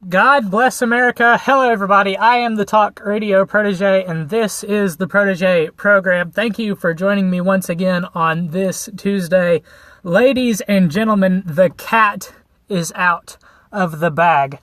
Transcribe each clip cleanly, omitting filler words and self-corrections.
God bless America. Hello, everybody. I am the Talk Radio Protege, and this is the Protege program. Thank you for joining me once again on this Tuesday. Ladies and gentlemen, the cat is out of the bag.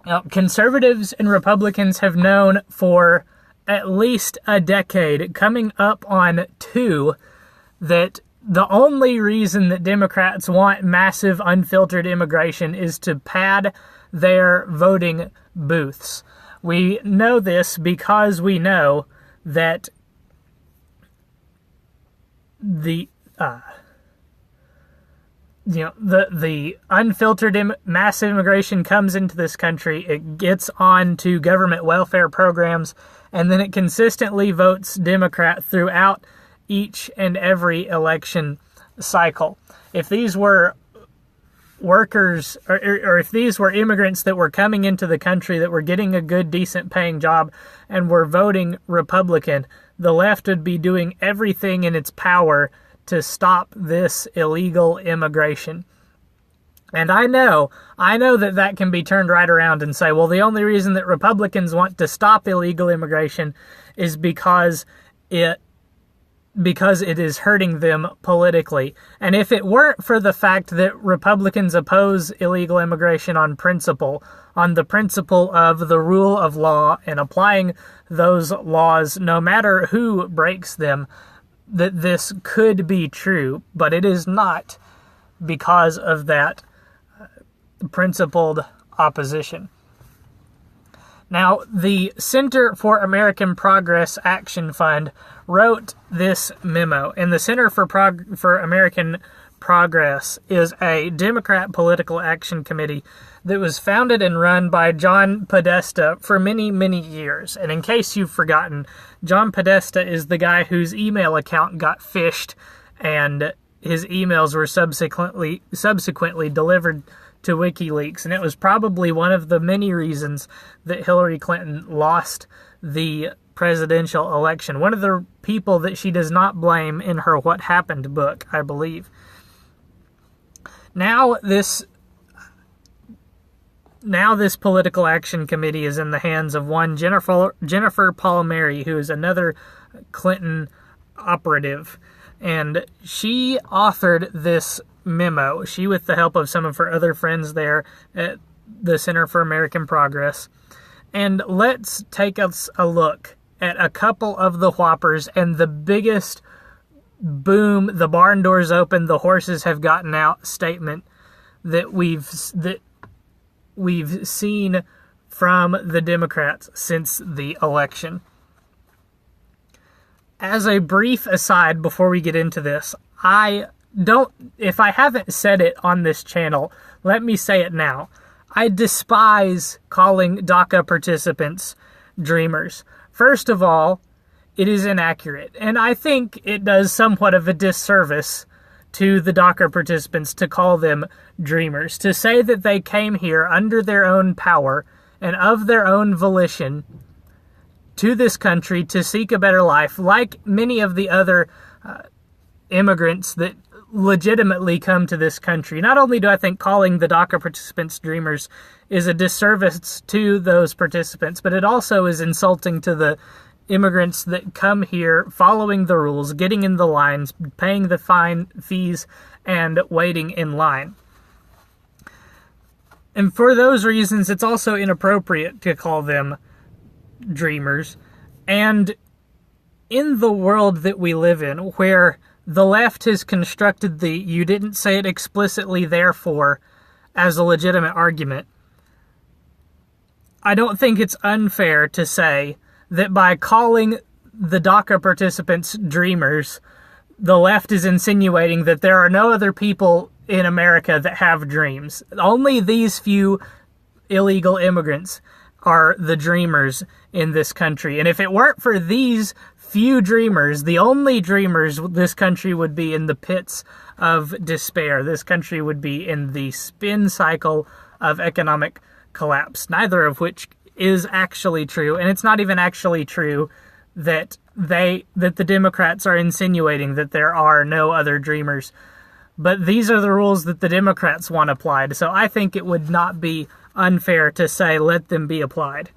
Now, conservatives and Republicans have known for at least a decade, coming up on two, that the only reason that Democrats want massive unfiltered immigration is to pad their voting booths. We know this because we know that the unfiltered massive immigration comes into this country, it gets on to government welfare programs, and then it consistently votes Democrat throughout each and every election cycle. If these were workers, or if these were immigrants that were coming into the country that were getting a good, decent paying job and were voting Republican, the left would be doing everything in its power to stop this illegal immigration. And I know that can be turned right around and say, well, the only reason that Republicans want to stop illegal immigration is because it is hurting them politically. And if it weren't for the fact that Republicans oppose illegal immigration on the principle of the rule of law and applying those laws no matter who breaks them, that this could be true, but it is not because of that principled opposition. Now, the Center for American Progress Action Fund wrote this memo, and the Center for American Progress is a Democrat political action committee that was founded and run by John Podesta for many, many years. And in case you've forgotten, John Podesta is the guy whose email account got phished, and his emails were subsequently delivered to WikiLeaks, and it was probably one of the many reasons that Hillary Clinton lost the presidential election. One of the people that she does not blame in her What Happened book, I believe. Now this political action committee is in the hands of one Jennifer Palmieri, who is another Clinton operative, and she authored this memo. She, with the help of some of her other friends there at the Center for American Progress. And let's take us a look at a couple of the whoppers and the biggest boom, the barn doors open, the horses have gotten out statement that we've seen from the Democrats since the election. As a brief aside before we get into this, if I haven't said it on this channel, let me say it now. I despise calling DACA participants dreamers. First of all, it is inaccurate, and I think it does somewhat of a disservice to the DACA participants to call them dreamers. To say that they came here under their own power and of their own volition to this country to seek a better life, like many of the other immigrants that legitimately come to this country. Not only do I think calling the DACA participants dreamers is a disservice to those participants, but it also is insulting to the immigrants that come here following the rules, getting in the lines, paying the fees, and waiting in line. And for those reasons, it's also inappropriate to call them dreamers. And in the world that we live in, where the left has constructed the "you didn't say it explicitly, therefore" as a legitimate argument, I don't think it's unfair to say that by calling the DACA participants dreamers, the left is insinuating that there are no other people in America that have dreams. Only these few illegal immigrants are the dreamers in this country. And if it weren't for these few dreamers, the only dreamers, this country would be in the pits of despair. This country would be in the spin cycle of economic collapse, neither of which is actually true. And it's not even actually true that the Democrats are insinuating that there are no other dreamers. But these are the rules that the Democrats want applied. So I think it would not be unfair to say let them be applied.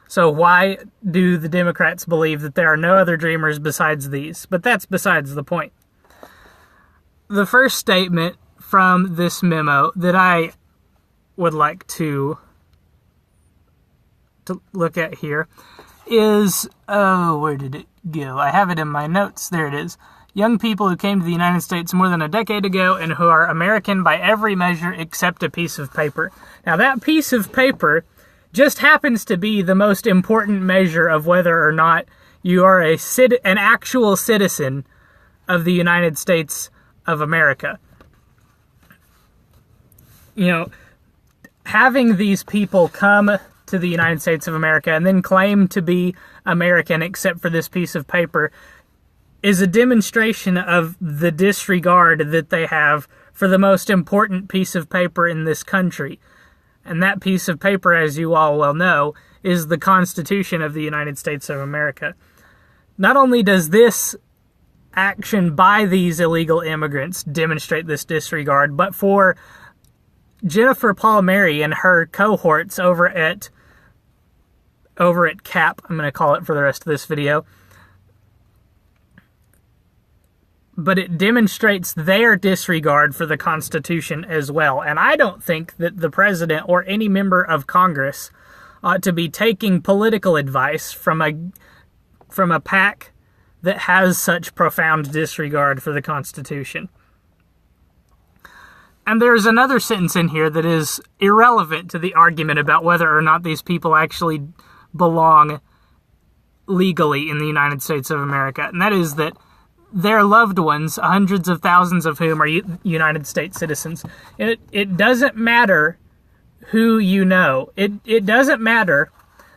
So why do the Democrats believe that there are no other dreamers besides these? But that's besides the point. The first statement from this memo that I would like to look at here is, where did it go? I have it in my notes. There it is. Young people who came to the United States more than a decade ago and who are American by every measure except a piece of paper. Now that piece of paper just happens to be the most important measure of whether or not you are an actual citizen of the United States of America. You know, having these people come to the United States of America and then claim to be American except for this piece of paper is a demonstration of the disregard that they have for the most important piece of paper in this country. And that piece of paper, as you all well know, is the Constitution of the United States of America. Not only does this action by these illegal immigrants demonstrate this disregard, but for Jennifer Palmieri and her cohorts over at CAP, I'm going to call it for the rest of this video, but it demonstrates their disregard for the Constitution as well. And I don't think that the president or any member of Congress ought to be taking political advice from a pack that has such profound disregard for the Constitution. And there's another sentence in here that is irrelevant to the argument about whether or not these people actually belong legally in the United States of America, and that is that their loved ones, hundreds of thousands of whom are United States citizens. It doesn't matter who you know. It doesn't matter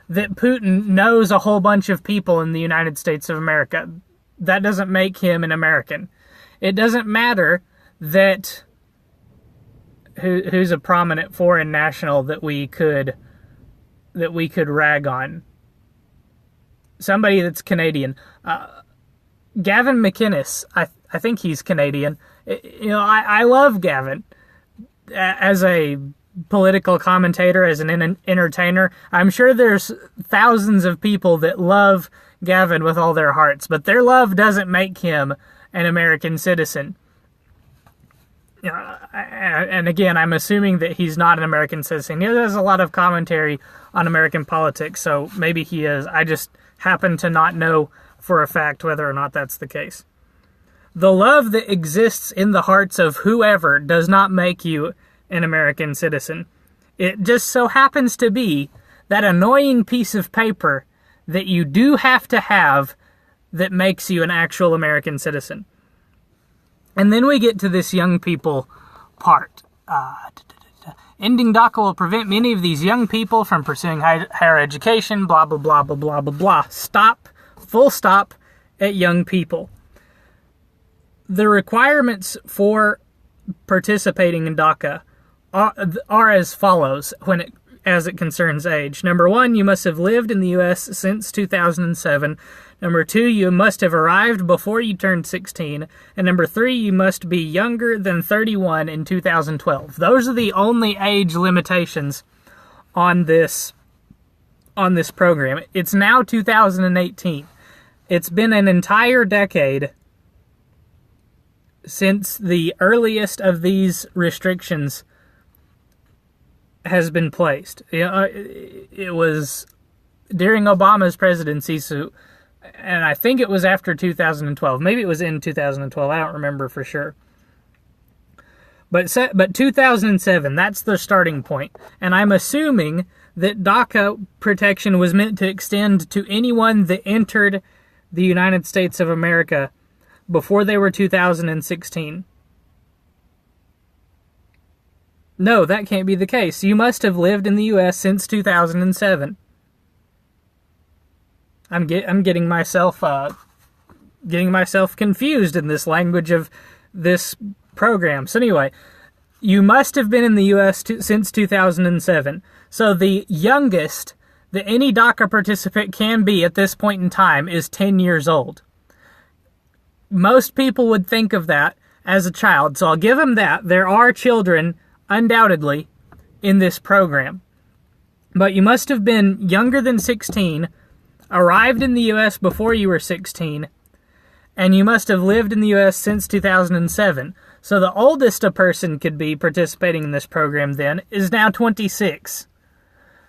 that Putin knows a whole bunch of people in the United States of America. That doesn't make him an American. It doesn't matter that who's a prominent foreign national that we could rag on. Somebody that's Canadian. Gavin McInnes, I think he's Canadian. You know, I love Gavin as a political commentator, as an entertainer. I'm sure there's thousands of people that love Gavin with all their hearts, but their love doesn't make him an American citizen. You know, and again, I'm assuming that he's not an American citizen. He does a lot of commentary on American politics, so maybe he is. I just happen to not know for a fact whether or not that's the case. The love that exists in the hearts of whoever does not make you an American citizen. It just so happens to be that annoying piece of paper that you do have to have that makes you an actual American citizen. And then we get to this young people part. Ending DACA will prevent many of these young people from pursuing higher education, blah, blah, blah, blah, blah, blah, blah. Stop. Full stop at young people. The requirements for participating in DACA are as follows as it concerns age. Number 1, you must have lived in the U.S. since 2007. Number 2, you must have arrived before you turned 16. And number 3, you must be younger than 31 in 2012. Those are the only age limitations on this program. It's now 2018. It's been an entire decade since the earliest of these restrictions has been placed. It was during Obama's presidency, and I think it was after 2012. Maybe it was in 2012. I don't remember for sure. But 2007, that's the starting point. And I'm assuming that DACA protection was meant to extend to anyone that entered the United States of America before they were 2016. No, that can't be the case. You must have lived in the U.S. since 2007. I'm getting myself confused in this language of this program. So anyway, you must have been in the U.S. since 2007. So the youngest that any DACA participant can be at this point in time is 10 years old. Most people would think of that as a child, so I'll give them that. There are children, undoubtedly, in this program. But you must have been younger than 16, arrived in the U.S. before you were 16, and you must have lived in the U.S. since 2007. So the oldest a person could be participating in this program then is now 26.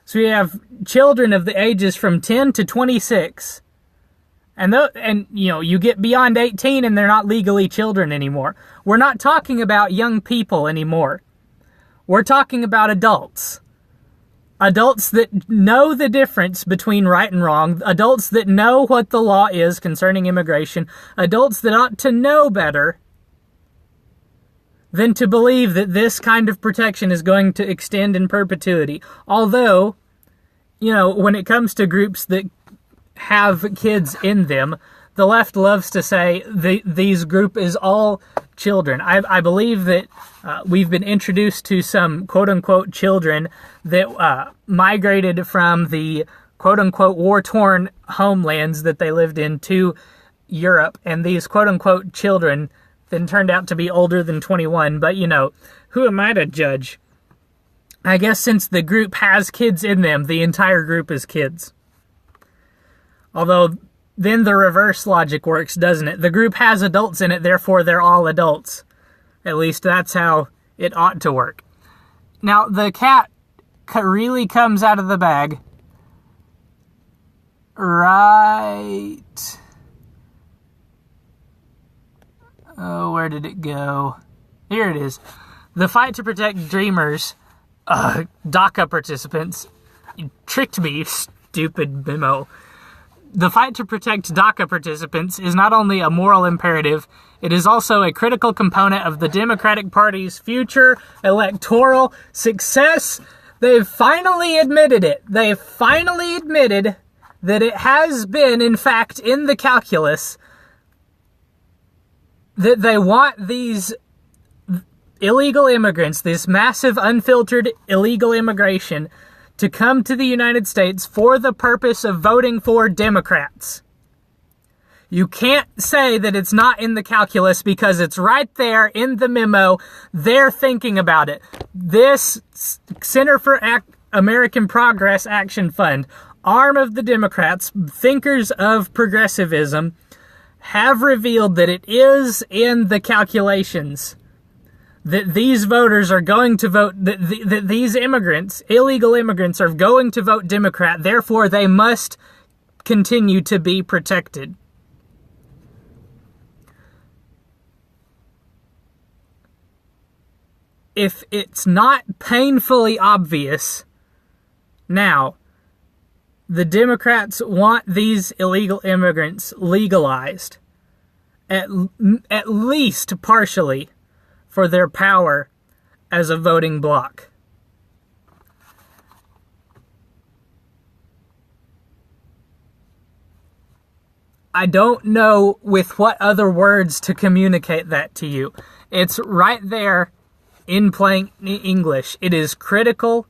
So you have children of the ages from 10 to 26. And you get beyond 18 and they're not legally children anymore. We're not talking about young people anymore. We're talking about adults. Adults that know the difference between right and wrong. Adults that know what the law is concerning immigration. Adults that ought to know better than to believe that this kind of protection is going to extend in perpetuity. Although, when it comes to groups that have kids in them, the left loves to say these group is all children. I believe that we've been introduced to some quote-unquote children that migrated from the quote-unquote war-torn homelands that they lived in to Europe, and these quote-unquote children then turned out to be older than 21, but who am I to judge? I guess since the group has kids in them, the entire group is kids. Although, then the reverse logic works, doesn't it? The group has adults in it, therefore they're all adults. At least that's how it ought to work. Now, the cat really comes out of the bag right... Oh, where did it go? Here it is. The fight to protect Dreamers, DACA participants. You tricked me, you stupid Memo. The fight to protect DACA participants is not only a moral imperative, it is also a critical component of the Democratic Party's future electoral success. They've finally admitted it. They've finally admitted that it has been, in fact, in the calculus that they want these illegal immigrants, this massive unfiltered illegal immigration, to come to the United States for the purpose of voting for Democrats. You can't say that it's not in the calculus because it's right there in the memo. They're thinking about it. This Center for American Progress Action Fund, arm of the Democrats, thinkers of progressivism, have revealed that it is in the calculations that these voters are going to vote, that these immigrants, illegal immigrants, are going to vote Democrat, therefore they must continue to be protected. If it's not painfully obvious now, the Democrats want these illegal immigrants legalized, at least partially, for their power as a voting bloc. I don't know with what other words to communicate that to you. It's right there in plain English. It is critical.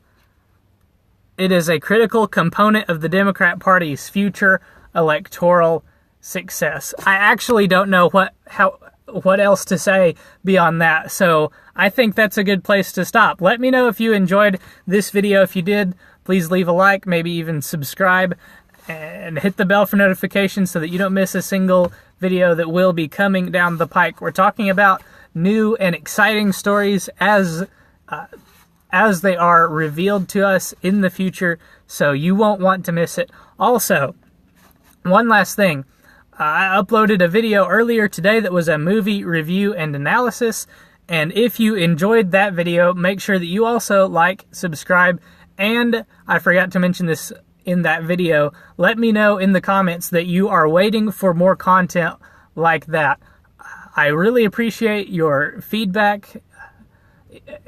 It is a critical component of the Democrat Party's future electoral success. I actually don't know what else to say beyond that, so I think that's a good place to stop. Let me know if you enjoyed this video. If you did, please leave a like, maybe even subscribe, and hit the bell for notifications so that you don't miss a single video that will be coming down the pike. We're talking about new and exciting stories as they are revealed to us in the future, so you won't want to miss it. Also, one last thing. I uploaded a video earlier today that was a movie review and analysis, and if you enjoyed that video, make sure that you also like, subscribe, and I forgot to mention this in that video, let me know in the comments that you are waiting for more content like that. I really appreciate your feedback,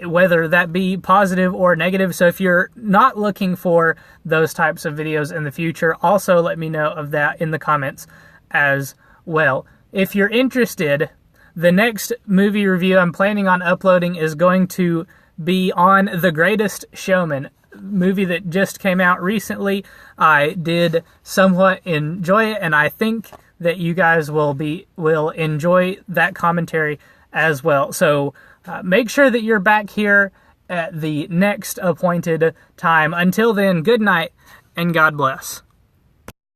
whether that be positive or negative. So if you're not looking for those types of videos in the future, also let me know of that in the comments as well. If you're interested, the next movie review I'm planning on uploading is going to be on The Greatest Showman, movie that just came out recently. I did somewhat enjoy it, and I think that you guys will enjoy that commentary as well. So make sure that you're back here at the next appointed time. Until then, good night and God bless.